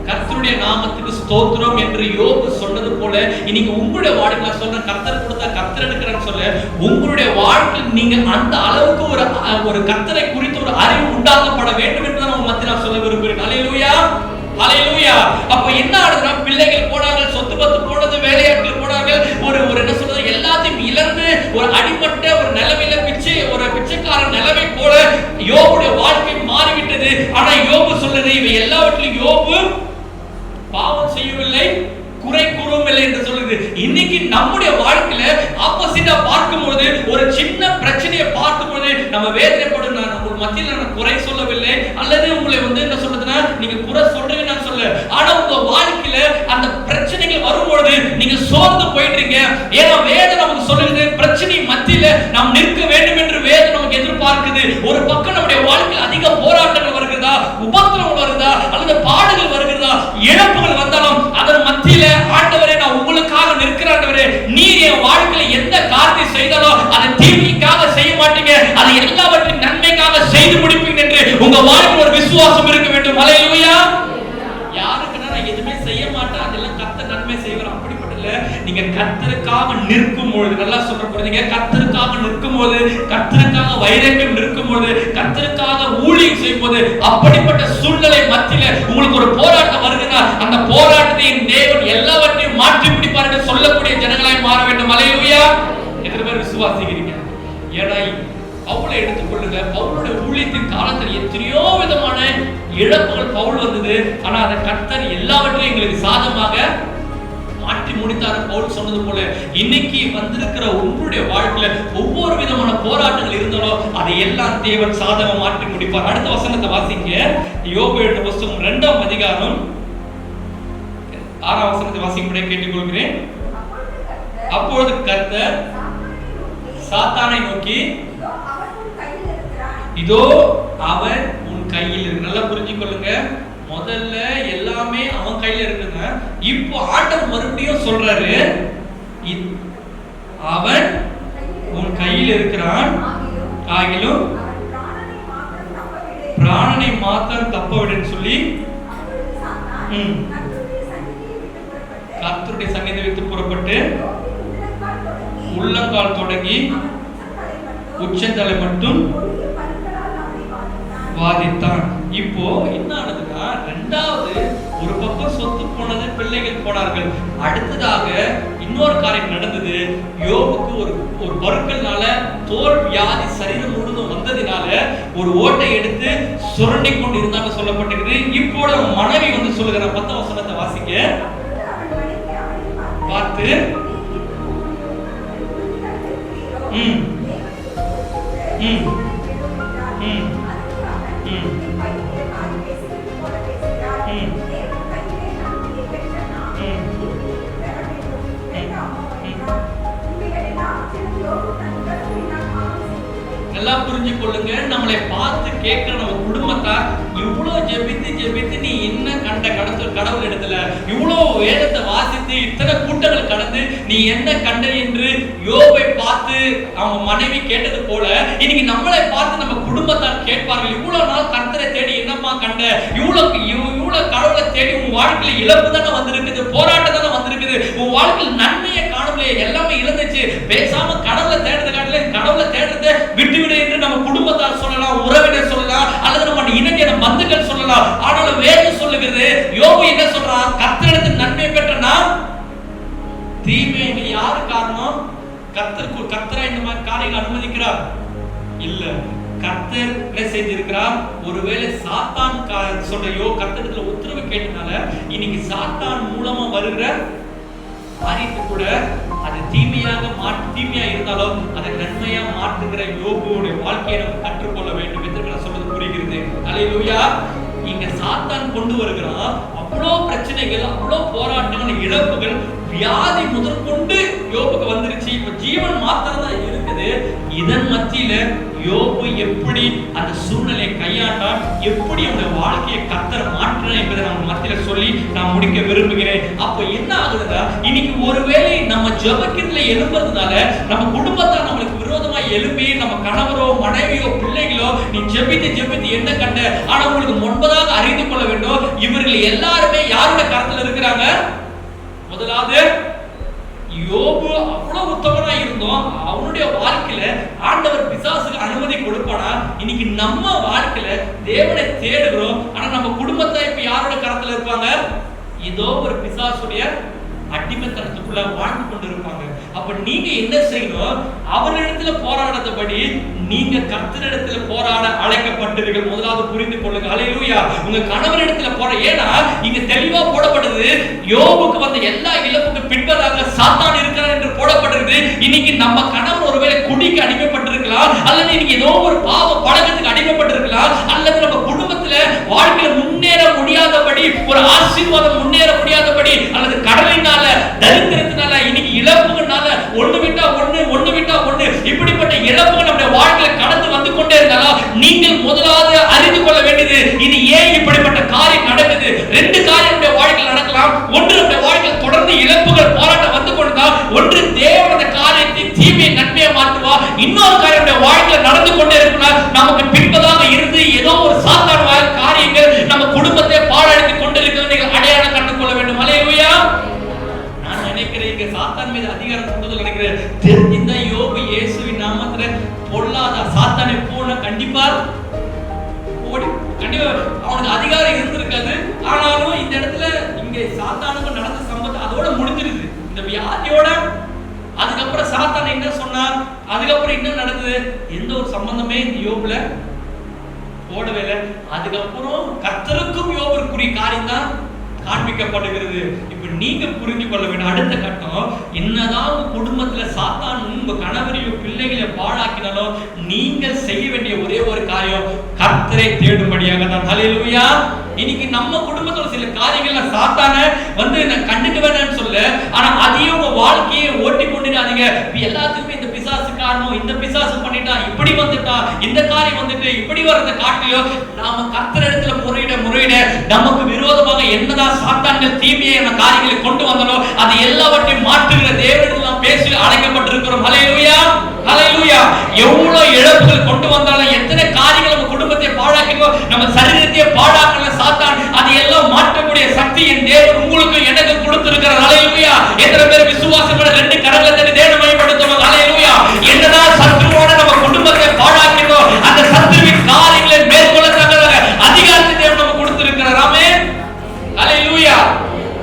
கர்த்தருடைய நாமத்துக்கு ஸ்தோத்திரம் என்று யோபு சொன்னது போல இன்னைக்கு உங்களுடைய வாழ்க்கையில சொல்ற கர்த்தர் கொடுத்தா கர்த்தர் எடுக்கிறான்னு சொல்ல உங்களுடைய வாழ்க்கையில் நீங்க அந்த அளவுக்கு ஒரு கர்த்தரை குறித்து ஒரு அறிவு உண்டாக்கப்பட வேண்டும் என்று நான் மத்திய நான் சொல்ல விரும்புகிறேன். ஹல்லேலூயா, ஹல்லேலூயா. அப்ப என்ன ஆகுதுன்னா பிள்ளைகள் போனார்கள், சொத்து பத்து போனது, வேலையாட்கள் போனார்கள், ஒரு என்ன சொல்றது எல்லாத்தையும் இழந்து ஒரு அடிமட்ட ஒரு நிலைமையில ஒரு பிச்சைக்காரன் நிலைமை போல யோபுடைய வாழ்க்கை மாறிவிட்டது. ஆனா யோபு சொல்றது இவை எல்லாவற்றிலும் யோபு பாவம் செய்யவில்லை, குறை கூறவில்லை என்று சொல்லுது. இன்னைக்கு நம்முடைய வாழ்க்கையில ஆப்போசிட்டா பார்க்கும்போது ஒரு சின்ன பிரச்சனையை பார்க்கும்போது நம்ம வேதனைப்படும். நான் மத்தியில நான் குறை சொல்லவில்லை, அல்லது உங்களை என்ன சொல்றதுன்னா நீங்க குறை சொல்றீங்க நான் சொல்ல. ஆனா உங்க வாழ்க்கையில அந்த பிரச்சனைகள் வரும்பொழுது நீங்க சோர்ந்து போயிட்டீங்க. ஏன்னா வேதம் நமக்கு சொல்லுது பிரச்சனை மத்தியில நாம் நிற்க வேண்டும் என்று வேதம் நமக்கு எதிர்பார்க்குது. ஒரு பக்கம் நம்முடைய வாழ்க்கையில் அதிக போராட்டங்கள் வருகிறதா, உபத்திரவம் வருதா, அல்லது பாடுகள் வருகிறதா, இழப்புகள் வந்தாலும் அதன் மத்தியில ஆண்டவரே நான் உங்களுக்காக நிற்கிறேன் ஆண்டவரே, நீர் என் வாழ்க்கையில எந்த காரியத்தை செய்தாலும் அதை தீமைக்காக செய்ய மாட்டீங்க, அதை எல்லாவற்றையும் நன்மைக்காக செய்து முடிப்பீங்க என்று உங்க வாழ்க்கையில் ஒரு விசுவாசம் இருக்க வேண்டும். ஹல்லேலூயா. யாருக்குன்னா நான் எதுவுமே செய்ய மாட்டேன், அதெல்லாம் கர்த்தர் நன்மை செய்வார் அப்படிப்பட்டல. நீங்க கர்த்தருக்காக நிற்கும் பொழுது, நல்லா சொல்ற போறீங்க, கர்த்தருக்காக நிற்கும் போது, கர்த்தருக்காக வைராக்கியம் நிற்கும் போது, கர்த்தருக்காக ஊழியம் செய்யும் போது, அப்படிப்பட்ட சூழ்நிலை மத்தியில உங்களுக்கு ஒரு போராட்டம் வருதுன்னா அந்த போராட்டத்தை தேவன் எல்லாவற்றையும் மாற்றி பிடிப்பார் என்று சொல்லக்கூடிய ஜனங்களாய் மாற வேண்டும். ஹல்லேலூயா. எத்தனை பேர் விசுவாசிக்கிறீங்க? ஏன்னா பவுலை எடுத்துக்கொள்ளுங்க. பவுலுடைய ஊழியத்தின் காலத்தில் எத்தனையோ விதமான இழப்புகள் பவுல் வந்தது. ஆனா அதை கர்த்தர் எல்லாவற்றையும் எங்களுக்கு சாதமாக மாற்றி முடித்தார். பவுல் சொன்னது போல இன்னைக்கு வந்திருக்கிற உங்களுடைய வாழ்க்கையில ஒவ்வொரு விதமான போராட்டங்கள் இருந்தாலும் அதை எல்லாம் தேவன் சாதகமா மாற்றி முடிப்பார். அடுத்த வசனத்தை வாசிங்க. யோபு எழுதின புத்தகம் 2ஆம் அதிகாரம் 6ஆம் வசனத்தை வாசிக்கும்படி கேட்டுக்கொள்கிறேன். அப்பொழுது கர்த்தர் சாத்தானை நோக்கி, இதோ அவன் உன் கையில் இருக்கு. நல்லா புரிஞ்சுக்கொள்ளுங்க. முதல்ல எல்லாமே அவன் கையில இருக்குங்க. இப்போ ஆண்டவர் மறுபடியும் சொல்றாரு, அவன் உன் கையில் இருக்கிறான், ஆகிலும் பிராணனை மாத்திரம் தப்ப விடுன்னு சொல்லி கர்த்தருடைய சந்நிதியை விட்டு புறப்பட்டு உள்ளங்கால் தொடங்கி உச்சந்தலை மட்டும் வாதித்தான். இப்போ என்ன ஆனதுன்னா, ரெண்டாவது ஒரு பக்கம் சொத்து போனது, பிள்ளைகள் போனார்கள். அடுத்ததாக இன்னொரு காரியம் நடந்தது. யோபுக்கு ஒரு பருக்கல்னால தோல் வியாதி சரீரம் முழுதும் வந்ததினால ஒரு ஓட்டை எடுத்து சுரண்டி கொண்டு இருந்தாங்க சொல்லப்பட்டிருக்குது. இப்போது மனைவி சொல்லுகிற 10ஆம் வசனத்தை வாசிங்க. பார்த்து நல்லா புரிஞ்சு கொள்ளுங்க. நம்மளை பார்த்து கேட்கிற நம்ம குடும்பத்தார் இவ்வளவு ஜெபித்து நீ என்ன கண்ட கடவுள் இடத்துல இவ்வளவு வேதத்தை வாசித்து இத்தனை கூட்டங்கள் கடந்து நீ என்ன கண்ட என்று யோபை பார்த்து அவங்க மனைவி கேட்டது போல இன்னைக்கு நம்மளை பார்த்து நம்ம குடும்பத்தார் கேட்பார்கள். இவ்வளவு நாள் கர்த்தரை தேடி என்னம்மா கண்ட, இவ்வளவு கடவுளை தேடி உன் வாழ்க்கையில இழப்பு தானே வந்திருக்குது, போராட்டம் தானே வந்திருக்குது, உன் வாழ்க்கையில் நன்மையை காணலையே, எல்லாமே இழந்துச்சு, பேசாம கடவுளை தேடுறது காட்டல கடவுளை தேடுறதை விட்டுவிடு என்று நம்ம குடும்பத்தார் சொல்லலாம், உறவினர் சொல்லலாம், அல்லது நம்ம இனஞ்சன பந்துக்கள் சொல்லலாம். ஆனாலும் வேதம் சொல்லுகிறது, யோபு என்ன சொல்றான், கர்த்தரிடத்தில் நன்மை பெற்றனா தீமைக்கு யாரு காரணம்? கர்த்தரா இந்த மாதிரி காரியங்களை அனுமதிக்கிறார் இல்ல, கர்த்தர் என்ன செய்திருக்கிறார்? ஒருவேளை சாத்தான் சொல்றையோ கர்த்தரிடத்துல உத்தரவு கேட்டனால இன்னைக்கு சாத்தான் மூலமா வருகிற காரியத்தை கூட அது தீமையா இருந்தாலும் அதை நன்மையா மாற்றுகிற யோபுடைய வாழ்க்கையை நம்ம கற்றுக்கொள்ள வேண்டும் என்று நான் சொல்றது புரிகிறது. ஹல்லேலூயா. இங்க சாத்தான் கொண்டு வருகிறான் அவ்வளோ பிரச்சனைகள், அவ்வளோ போராட்டங்கள், இழப்புகள், வியாதி முதற்கொண்டு யோபுக்கு வந்துருச்சு. இப்ப ஜீவன் மாத்திரம் தான் இருக்குது. இதன் மத்தியில யோபு எப்படி அந்த சூழ்நிலையை கையாண்டான், எப்படி அவனுடைய வாழ்க்கையை கர்த்தர் மாற்றினார் என்பதை நம்ம மத்தியில சொல்லி நான் முடிக்க விரும்புகிறேன். அப்ப என்ன ஆகுதுன்னா, இன்னைக்கு ஒருவேளை நம்ம ஜெபக்கிரத்துல எழும்புறதுனால நம்ம குடும்பத்தார் நம்மளுக்கு விரோதமா எழுப்பி, நம்ம கணவரோ மனைவியோ பிள்ளைகளோ நீ ஜெபித்து என்ன கண்ட, ஆனா உங்களுக்கு முன்பதாக அறிந்து கொள்ள வேண்டும், இவர்கள் எல்லாருமே யாருடைய கரத்துல இருக்கிறாங்க? முதலாவது யோபு அவ்வளவு உத்தமனா இருந்தோம், அவனுடைய வாழ்க்கையில ஆண்டவர் பிசாசுக்கு அனுமதி கொடுப்பானா? இன்னைக்கு நம்ம வாழ்க்கையில தேவனை தேடுகிறோம், ஆனா நம்ம குடும்பத்தை இப்ப யாரோட கரத்துல இருப்பாங்க? ஏதோ ஒரு பிசாசுடைய அடிமைத்தனத்துக்குள்ள வாழ்ந்து கொண்டு இருப்பாங்க. அப்ப நீங்க என்ன செய்யணும்? அவரிடத்துல போராடாதபடி நீங்க கர்த்தரிடத்துல போராட அழைக்கப்பட்டீர்கள். முதலாவது புரிந்து கொள்ளுங்க. ஹல்லேலூயா. உங்க கணவரிடத்துல ஏன்னா இங்க தெளிவா போடப்படுது, யோபுக்கு வந்த எல்லா இழப்புக்கு பின்பதாக சாத்தான் இருக்கிறான் என்று போடப்படுறது. இன்னைக்கு நம்ம கணவர் ஒருவேளை குடிக்கு அடிமைப்பட்டிருக்கலாம், அல்லது இன்னைக்கு ஏதோ ஒரு பாவ பழக்கத்துக்கு அடிமைப்பட்டிருக்கலாம், வாழ்க்கையில முன்னேற முடியாதபடி, ஒரு ஆசீர்வாதம் முன்னேற முடியாதபடி, அல்லது கடலினால, தரித்திரத்தினால, இன்னைக்கு இழப்புகளால ஒண்ணு விட்டா ஒண்ணு இப்படிப்பட்ட இழப்புகள் நம்முடைய வாழ்க்கையில கடந்து வந்து கொண்டே இருந்தாலும் நீங்கள் முதலாவது அறிந்து கொள்ள வேண்டியது, இது ஏன் இப்படிப்பட்ட காரியம் நடக்குது? ரெண்டு காரியம் நம்முடைய வாழ்க்கையில் நடக்கலாம். ஒன்று, நம்முடைய வாழ்க்கையில் தொடர்ந்து இழப்புகள் போராட்டம் வந்து கொண்டிருந்தால், ஒன்று தேவனுடைய காரியத்தை தீமையை நன்மையை மாற்றுவா. இன்னொரு காரியம் நம்முடைய வாழ்க்கையில் நடந்து கொண்டே இருக்கிறார், நமக்கு பின்பதாக இருந்து ஏதோ ஒரு சாத்தான காரியங்கள் நம்ம குடும்பத்தை பாழடித்து கொண்டிருக்கிறது நீங்கள் அடையாளம் கண்டு கொள்ள வேண்டும். ஹல்லேலூயா. நான் நினைக்கிறேன், இங்க சாத்தான் மீது அதிகாரம் கொடுத்தது நினைக்கிறேன். தெரிஞ்சிருந்தா யோபு இயேசுவின் நாமத்துல பொல்லாத சாத்தானை போன கண்டிப்பா அவனுக்கு அதிகாரம் இருந்திருக்காது. ஆனாலும் இந்த இடத்துல இங்க சாத்தானுக்கு நடந்த சம்பவம் அதோட முடிஞ்சிருது, இந்த வியாதியோட. அதுக்கப்புறம் சாத்தான் என்ன சொன்னார், அதுக்கப்புறம் என்ன நடந்தது, எந்த ஒரு சம்பந்தமே இந்த யோபுல போடவே இல்லை. அதுக்கப்புறம் கர்த்தருக்கும் யோபுக்குரிய காரியம் தான் காண்பிக்கப்படுகிறது. இப்ப நீங்க புரிஞ்சு கொள்ள வேண்டும், அடுத்த கட்டம், என்னதான் உங்க குடும்பத்துல சாத்தான் உங்க கணவரையும் பிள்ளைகளை பாழாக்கினாலும் நீங்கள் செய்ய வேண்டிய ஒரே ஒரு காரியம் கர்த்தரை தேடும்படியாக தான். ஹல்லேலூயா. இன்னைக்கு நம்ம குடும்பத்துல சில காரியங்கள் சாத்தான நான் கண்டுக்க வேண்டாம்னு சொல்ல, ஆனா அதையும் உங்க வாழ்க்கையை ஓட்டி கொண்டிருக்காதீங்க. எல்லாத்துக்குமே இந்த பிசாசு காரணம், இந்த பிசாசு பண்ணிட்டான், இப்படி வந்துட்டான், இந்த காரியம் வந்துட்டு இப்படி வர்றத காட்டியோ நாம கர்த்தர் இடத்துல முறையிட நமக்கு விரோதமாக என்னதான் சாத்தான்கள் தீமையான காரியங்களை கொண்டு வந்தாலும் அதை எல்லாவற்றையும் மாற்றுகிற தேவனிடத்தில் நாம் பேசி அழைக்கப்பட்டிருக்கிறோம். ஹல்லேலூயா, ஹல்லேலூயா. எவ்வளவு இழப்புகள் கொண்டு வந்தாலும், எத்தனை காரியங்கள் நம்ம குடும்பத்தை பாழாக்கினோ, நம்ம சரீரத்தை பாழாக்கல சாத்தான், அதை எல்லாம் மாற்றக்கூடிய சக்தி என் தேவன் உங்களுக்கு எனக்கு கொடுத்திருக்கிறார். ஹல்லேலூயா. எத்தனை பேர் விசுவாசத்தோட ரெண்டு கரங்களை தட்டி தேவனை மகிமைப்படுத்துவோம். ஹல்லேலூயா. என்னதான் சத்துருவோட நம்ம குடும்பத்தை பாழாக்கினோ, அந்த சத்துருவின் காரியங்களை மேற்கொள்ளத்தக்க அதிகாரத்தை தேவன் நமக்கு கொடுத்திருக்கிறார். ஆமென். ஹல்லேலூயா.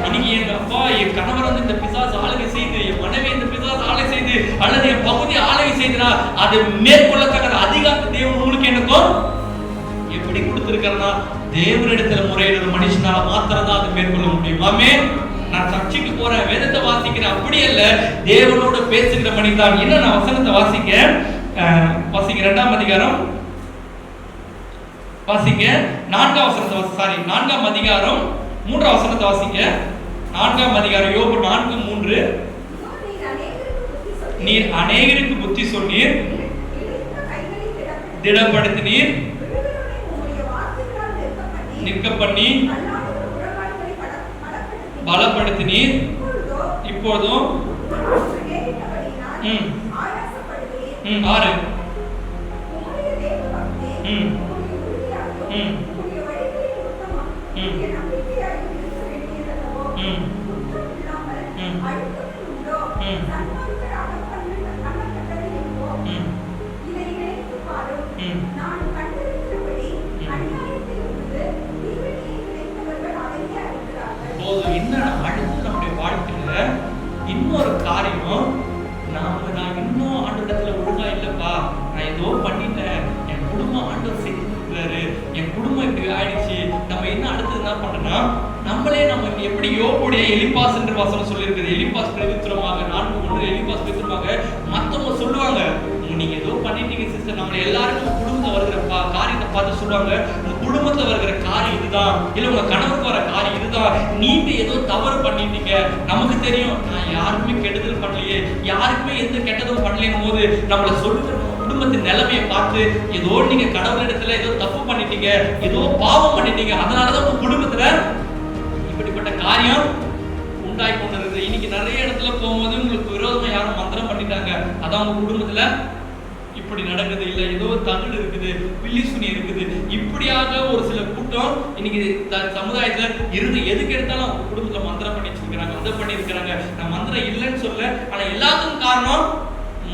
இன்னைக்கு என் அப்பா, என் கணவர் இந்த பிசாசு ஆளுகை செய்து, என் மனைவி இந்த பிசாசு ஆளுகை செய்து, அல்லது என் பகுதி ஆளுகை செய்தா, அதை மேற்கொள்ளத்தக்க அதிகாரத்தை தேவன் உங்களுக்கு எனக்கும் எப்படி கொடுத்திருக்கிறனா, தேவனிடத்துல முறையிடுற மனுஷனால மாத்திரம் தான் அதை மேற்கொள்ள முடியும். ஆமென். நான் சர்ச்சைக்கு போறேன், வேதத்தை வாசிக்கிறேன், அப்படி அல்ல, தேவனோட பேசுகிற மனிதன். என்ன நான் வசனத்தை வாசிக்க 2ஆம் அதிகாரம் வாசிக்க 4ஆம் வசனத்தை 4ஆம் அதிகாரம் 3ஆம் வசனத்தை வாசிக்க. 4ஆம் அதிகாரம் யோபு 4:3. நீர் அநேகருக்கு புத்தி சொன்னீர், திடப்படுத்தினீர், நிற்க பண்ணி பலப்படுத்தினீர், இப்போதும் 6 நம்முடைய வாழ்க்கையில இன்னொரு காரியம், நான் இன்னும் ஆண்டவரிடத்துல ஒழுங்கா இல்லப்பா, நான் ஏதோ பண்ணிட்டேன், என் குடும்பம் ஆண்டவர் செய்திருக்கிறாரு, என் குடும்பம் இப்படி ஆயிடுச்சு, நம்ம என்ன அடுத்தது என்ன பண்றோம்னா, நம்மளே நம்ம எப்படி யோபுடைய எலிப்பாஸ் என்ற வசனம் சொல்லியிருக்குது, எலிப்பாஸ் பிரதித்திரமாக 4:1 எலிப்பாஸ் பிரதித்திரமாக மத்தவங்க சொல்லுவாங்க, நீங்க ஏதோ பண்ணிட்டீங்க சிஸ்டர், நம்மள எல்லாருக்கும் குடும்பத்துல வருகிற காரியத்தை பார்த்து சொல்லுவாங்க, உங்க குடும்பத்துல வருகிற காரியம் இதுதான், இல்ல உங்க கணவருக்கு வர காரியம் இதுதான், நீங்க ஏதோ தவறு பண்ணிட்டீங்க, நமக்கு தெரியும் நான் யாருக்குமே கெடுதல் பண்ணலையே, யாருக்குமே எந்த கெட்டதும் பண்ணலையும் போது நம்மள சொல்லுற குடும்பத்தின் நிலைமையை பார்த்து ஏதோ நீங்க கடவுளிடத்துல ஏதோ தப்பு பண்ணிட்டீங்க, ஏதோ பாவம் பண்ணிட்டீங்க, அதனாலதான் உங்க குடும்பத்துல இப்படிப்பட்ட காரியம் உண்டாகி கொண்டிருக்குது. இன்னைக்கு நிறைய இடத்துல போகும்போது உங்களுக்கு விரோதமா யாரும் மந்திரம் பண்ணிட்டாங்க, அதான் உங்க குடும்பத்துல இப்படி நடக்குது, இல்ல ஏதோ தகுடு இருக்குது, பில்லி சுனி இருக்குது, இப்படியாக ஒரு சில கூட்டம் இன்னைக்கு சமுதாயத்துல இருந்து எதுக்கு எடுத்தாலும் அவங்க குடும்பத்துல மந்திரம் பண்ணி வச்சிருக்கிறாங்க, அதை பண்ணி இருக்கிறாங்க. நான் மந்திரம் இல்லைன்னு சொல்ல, ஆனா எல்லாத்துக்கும் காரணம்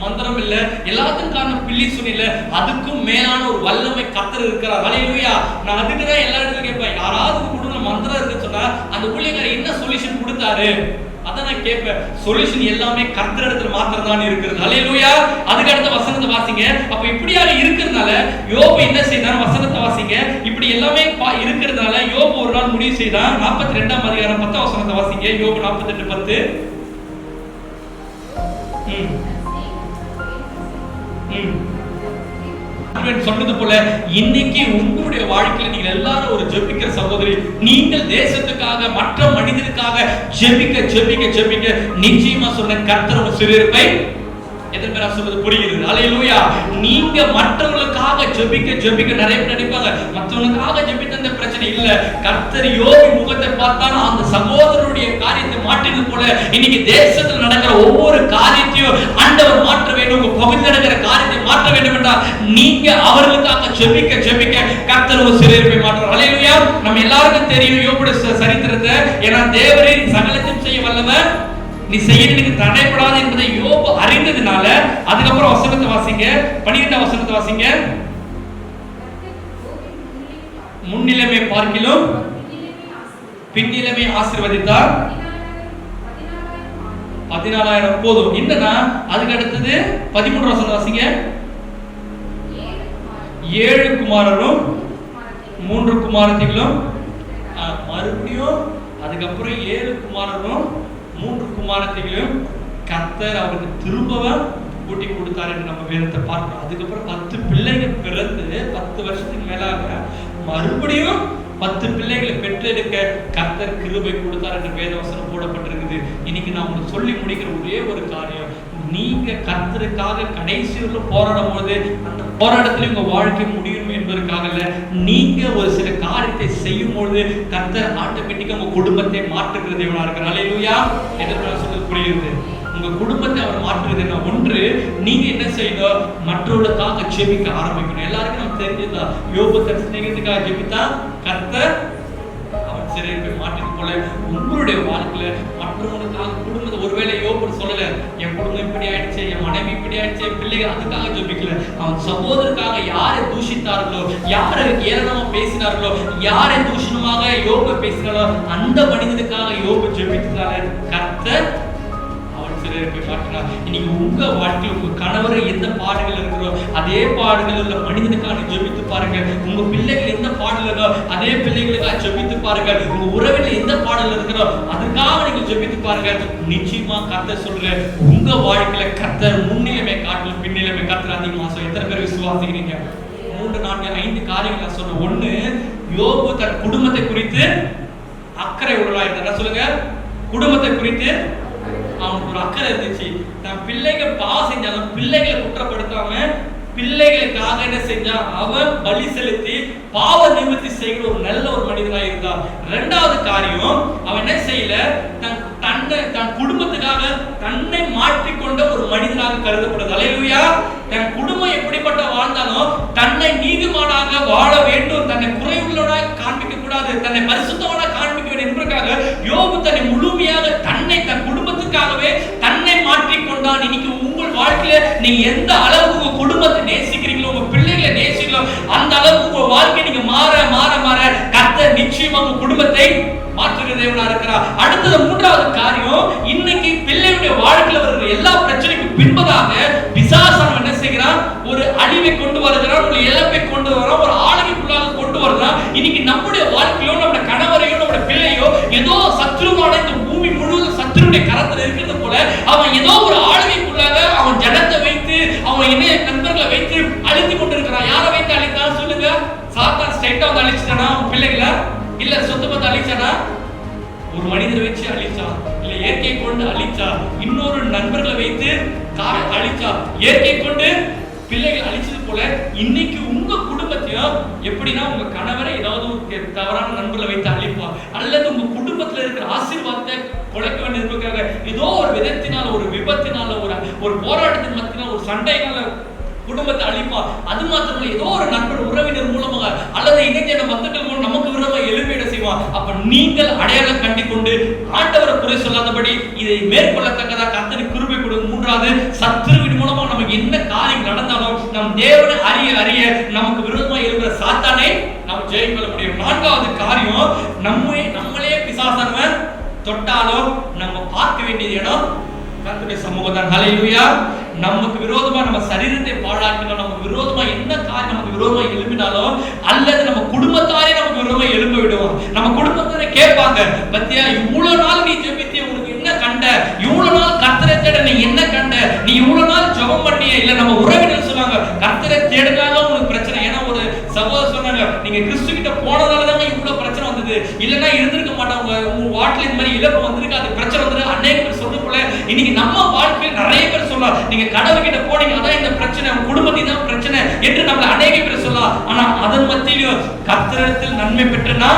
மந்திரம் இல்ல, எல்லாத்துக்கும் காரணம் பில்லி சுனி இல்ல, அதுக்கும் மேலான ஒரு வல்லமை கர்த்தர் இருக்கிறார். ஹல்லேலூயா. நான் அதுக்குதான் எல்லா இடத்துலயும் கேட்பேன், யாராவது குடும்பத்துல மந்திரம் இருக்குன்னு சொன்னா அந்த ஊழியக்காரர் என்ன சொல்யூஷன் கொடுத்தாரு, அதான் நான் கேட்பேன். சொல்யூஷன் எல்லாமே கர்த்தர் இடத்துல மாத்திரம் தான் இருக்கிறது. ஹல்லேலூயா. அதுக்கு அடுத்த வசனத்தை வாசிங்க. அப்ப இப்படியாக இருக்கிறதுனால யோபு என்ன செய்தான், வசனத்தை வாசிங்க. இப்படி எல்லாமே இருக்கிறதுனால யோபு ஒரு நாள் முடிவு செய்தான். 42ஆம் அதிகாரம் 10ஆம் வசனத்தை வாசிங்க. யோபு 42:10. சொன்னது போல இன்னைக்கு உங்களுடைய வாழ்க்கையில நீங்க எல்லாரும் ஒரு ஜெபிக்கிற சகோதரி, நீங்கள் தேசத்துக்காக மற்ற மனிதனுக்காக ஜெபிக்க ஜெபிக்க ஜெபிக்க நிச்சயமா சொன்ன கர்த்தர் ஒரு சிறுபை எதற்கு சொல்றது புரியுது. அல்லேலூயா. நீங்க மற்றவங்களுக்காக ஜெபிக்க ஜெபிக்க நிறைய பேர் நினைப்பாங்க மற்றவங்களுக்காக ஜெபித்த அந்த பிரச்சனை இல்ல. கர்த்தர் யோபு முகத்தை பார்த்தாலும் அந்த சகோதரருடைய காரியத்தை மாற்றினது போல இன்னைக்கு தேசத்தில் நடக்கிற ஒவ்வொரு காரியத்தையும் ஆண்டவர் மாற்ற வேண்டும். உங்க பகுதியில் நடக்கிற காரியத்தை மாற்ற வேண்டும் என்றால் நீங்க அவர்களுக்காக ஜெபிக்க ஜெபிக்க கர்த்தர் ஒரு சிறுபை மாற்றுவார். அல்லேலூயா. நம்ம எல்லாருக்கும் தெரியும் யோபுடைய சரித்திரத்தை. ஏன்னா தேவரே சகலத்தையும் செய்ய வல்லவர், நீ செய்யறதுக்கு தடைப்படாது என்பதை யோபு அறிந்ததுனால அதுக்கப்புறம் வசனத்தை வாசிங்க, 12ஆம் வசனத்தை வாசிங்க. முன்னிலைமை பார்க்கிலும் பின்னிலைமை ஆசீர்வதித்தார். 14,000 போதும். என்னன்னா அதுக்கு அடுத்தது 13ஆம் வசனம் வாசிங்க. 7 குமாரரும் 3 குமாரத்திகளும், மறுபடியும் அதுக்கப்புறம் 7 குமாரரும் 3 குமாரத்திகளும் கர்த்தர் அவருக்கு திரும்பவும் கூட்டி கொடுத்தார் என்று நம்ம வேதத்தை பார்க்கிறோம். அதுக்கப்புறம் 10 பிள்ளைகள் பிறந்து 10 வருஷத்துக்கு மேலாக மறுபடியும் 10 பிள்ளைகளை பெற்றெடுக்க கர்த்தர் கிருபை கொடுத்தார் என்று வேதவசனம் போடப்பட்டிருக்குது. இன்னைக்கு நான் உங்களுக்கு சொல்லி முடிக்கிற ஒரே ஒரு காரியம், நீங்க கர்த்தருக்காக கடைசியில போராடும் போது அந்த போராட்டத்திலே உங்க வாழ்க்கை முடியும் என்பதற்காக இல்ல, நீங்க ஒரு சில காரியத்தை செய்யும் பொழுது கர்த்தர் ஆட்டோமேட்டிக்கா உங்க குடும்பத்தை மாற்றுகிற தேவனா இருக்கிறார். அல்லேலூயா. எதற்கு சொல்றது புரியுது? உங்க குடும்பத்தை அவர் மாற்றுறது என்ன? ஒன்று, நீங்க என்ன செய்யணும், மற்றவர்களுக்காக ஜெபிக்க ஆரம்பிக்கணும். எல்லாருக்கும் நம்ம தெரிஞ்சதுதான், யோபு தன் சிநேகிதத்துக்காக ஜெபித்தா கர்த்தர் அவன் சிறையை மாற்றினது போல உங்களுடைய வாழ்க்கையில மற்றவங்களுக்காக குடும்பத்தை, ஒருவேளை யோபு சொல்லல என் குடும்பம் இப்படி ஆயிடுச்சு, என் மனைவி இப்படி ஆயிடுச்சு, என் பிள்ளைகள், அதுக்காக ஜெபிக்கல. அவன் சகோதரருக்காக யாரை தூஷித்தார்களோ, யாரை ஏளனமா பேசினார்களோ, யாரை தூஷணமாக யோபு பேசினாரோ அந்த மனிதனுக்காக யோபு ஜெபித்ததால கர்த்தர் இன்னைக்கு உங்க வாழ்க்கையில் உங்க கணவரை எந்த பாடுகள் இருக்கிறோ அதே பாடுகள் உள்ள மனிதனுக்காக ஜெபித்து பாருங்க. உங்க பிள்ளைகள் எந்த பாடல் இருக்கோ அதே பிள்ளைகளுக்காக ஜெபித்து பாருங்க. உங்க உறவில் எந்த பாடல் இருக்கிறோ அதுக்காக நீங்க ஜெபித்து பாருங்க. நிச்சயமா கர்த்தர் சொல்ற உங்க வாழ்க்கையில கர்த்தர் முன்னிலைமை காட்டிலும் பின்னிலைமை கர்த்தர் அதிகமா. எத்தனை பேர் விசுவாசிக்கிறீங்க? 3, 4, 5 காரியங்கள் நான் சொல்றேன். 1, யோபு தன் குடும்பத்தை குறித்து அக்கறை உள்ளவராயிருந்தார். சொல்லுங்க, குடும்பத்தை குறித்து அவனுக்கு ஒரு அக்கறை இருந்துச்சு. தன் பிள்ளைகள் பாவம் செஞ்சாலும் பிள்ளைகளை குற்றப்படுத்தாம பிள்ளைகளுக்காக என்ன செஞ்சா, அவன் பலி செலுத்தி பாவ நிவர்த்தி செய்கிற ஒரு நல்ல ஒரு மனிதனாக இருந்தான். 2வது காரியம், அவன் என்ன செய்யல, தன் குடும்பத்துக்காக தன்னை மாற்றிக்கொண்ட ஒரு மனிதனாக கருதப்படுது. அல்லேலூயா. தன் குடும்பம் எப்படிப்பட்ட வாழ்ந்தாலும் தன்னை நீதிமானாக வாழ வேண்டும், தன்னை குறைவுள்ளவனாக காண்பிக்க கூடாது, தன்னை பரிசுத்தவனாக காண்பிக்க வேண்டும் என்பதற்காக யோபு தன்னை முழுமையாக தன் குடும்பத்துக்காகவே தன்னை மாற்றிக்கொண்டான். இன்னைக்கு உங்கள் வாழ்க்கையில நீங்க எந்த அளவுக்கு உங்க குடும்பத்தை நேசிக்கிறீங்களோ, உங்க பிள்ளைகளை நேசிக்கிறீங்களோ அந்த அளவுக்கு உங்க வாழ்க்கை நீங்க மாற மாற மாற கர்த்தர் நிச்சயமா உங்க குடும்பத்தை மாற்றுகிற தேவனா இருக்கிறார். அடுத்தது 3வது காரியம், இன்னைக்கு பிள்ளைகளுடைய வாழ்க்கையில வருகிற எல்லா பிரச்சனைக்கும் பின்பதாக பிசாசானவன் என்ன செய்கிறான், ஒரு அழிவை கொண்டு வருகிறான், ஒரு இழப்பை கொண்டு வரான், ஒரு ஆளுமைக்குள்ளாக கொண்டு வருகிறான். இன்னைக்கு நம்முடைய வாழ்க்கையோ நம்முடைய கணவரையோ நம்முடைய பிள்ளையோ ஏதோ சத்ருவான இந்த பூமி முழுவதும் சத்ருடைய கரத்தில் இருக்கிறது போல அவன் ஏதோ ஒரு ஆளுமைக்குள்ளாக அவன் ஜனத்தை வைத்து அவன் இணைய நண்பர்களை வைத்து அழித்து கொண்டிருக்கிறான். யாரை வைத்து அழித்தான் சொல்லுங்க? சாத்தான் ஸ்ட்ரைட்டா வந்து அழிச்சிட்டானா அவன் பிள்ளைகளை? இல்ல சொத்து பத்து அழிச்சானா? ஒரு மனிதரை வச்சு அழிச்சா, இல்ல இயற்கை கொண்டு அழிச்சா, இன்னொரு நண்பர்களை வைத்து அழிச்சா, இயற்கை கொண்டு பிள்ளைகள் அழிச்சது போல இன்னைக்கு உங்க குடும்பத்தையும் எப்படின்னா உங்க கணவரை ஏதாவது தவறான நண்பர்களை வைத்து அழிப்பா, அல்லது உங்க குடும்பத்துல இருக்கிற ஆசீர்வாதத்தை குலைக்க வேண்டியிருக்காங்க. ஏதோ ஒரு விதத்தினால, ஒரு விபத்தினால, ஒரு போராட்டத்தின் மத்தியினால, ஒரு சண்டைனால குடும்பத்தை அழிப்பா. அது மாத்திரம் ஏதோ ஒரு நண்பர் உறவினர் மூலமாக அல்லது இணைஞ்ச மக்கள் மூலம் நமக்கு விரோதமாக எழுப்பிட செய்வான். அப்ப நீங்கள் அடையாளம் கண்டிக்கொண்டு ஆண்டவரை குறை சொல்லாதபடி இதை மேற்கொள்ளத்தக்கதா கர்த்தர் கிருபை கொடுக்கும். 3வது, சத்துருவின் மூலமாக நமக்கு என்ன காரியம் நடந்தாலும் நம் தேவனை அறிய அறிய நமக்கு விரோதமாக எழுப்புற சாத்தானை நாம் ஜெயிக்கொள்ள முடியும். 4வது காரியம், நம்மளே பிசாசானவன் தொட்டாலும் நம்ம பார்க்க வேண்டியது இடம் கர்த்தருடைய சமூகம் தான். ஹல்லேலூயா. நமக்கு விரோதமா நம்ம சரீரத்தை பாழாக்கினாலும், நமக்கு விரோதமா என்ன காரியம் நமக்கு விரோதமா எழுப்பினாலும், அல்லது நம்ம குடும்பத்தாரே நமக்கு விரோதமா எழுப்ப விடுவோம். நம்ம குடும்பத்தாரே கேட்பாங்க, பத்தியா இவ்வளவு நாள் நீ ஜெபித்திய, உனக்கு என்ன கண்ட? இவ்வளவு நாள் கர்த்தரை தேட நீ என்ன கண்ட? நீ இவ்வளவு நாள் ஜெபம் பண்ணிய? இல்ல நம்ம உறவினர் சொல்லுவாங்க, கர்த்தரை தேடுனாலும் உனக்கு நீங்க கிறிஸ்து கிட்ட போனதால தான் இவ்வளவு பிரச்சனை வந்தது, இல்லைன்னா இருந்திருக்க மாட்டாங்க, உங்க வாழ்க்கையில இந்த மாதிரி இழப்பு வந்திருக்காது, பிரச்சனை வந்தது. அநேக பேர் சொல்றதுக்குள்ள இன்னைக்கு நம்ம வாழ்க்கையில் நிறைய பேர் சொல்லலாம், நீங்க கடவுள் கிட்ட போனீங்க அதான் இந்த பிரச்சனை, உங்க குடும்பத்தின் தான் பிரச்சனை என்று நம்மள அநேக பேர் சொல்லலாம். ஆனா அதன் மத்தியிலும் கர்த்தரிடத்தில் நன்மை பெற்றனா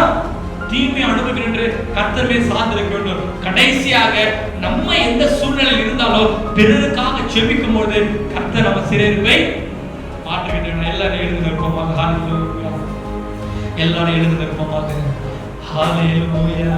தீமை அனுபவிக்கிறேன் என்று கர்த்தரே சார்ந்திருக்க வேண்டும். கடைசியாக நம்ம எந்த சூழ்நிலையில் இருந்தாலும் பிறருக்காக ஜெபிக்கும் போது கர்த்தர் நம்ம சிறையிருப்பை மாற்றுகின்றனர். எல்லாரும் எழுந்து நிற்போமாக. ஹalleluya. எல்லாரும் எழுந்து நிற்போமாக. ஹalleluya.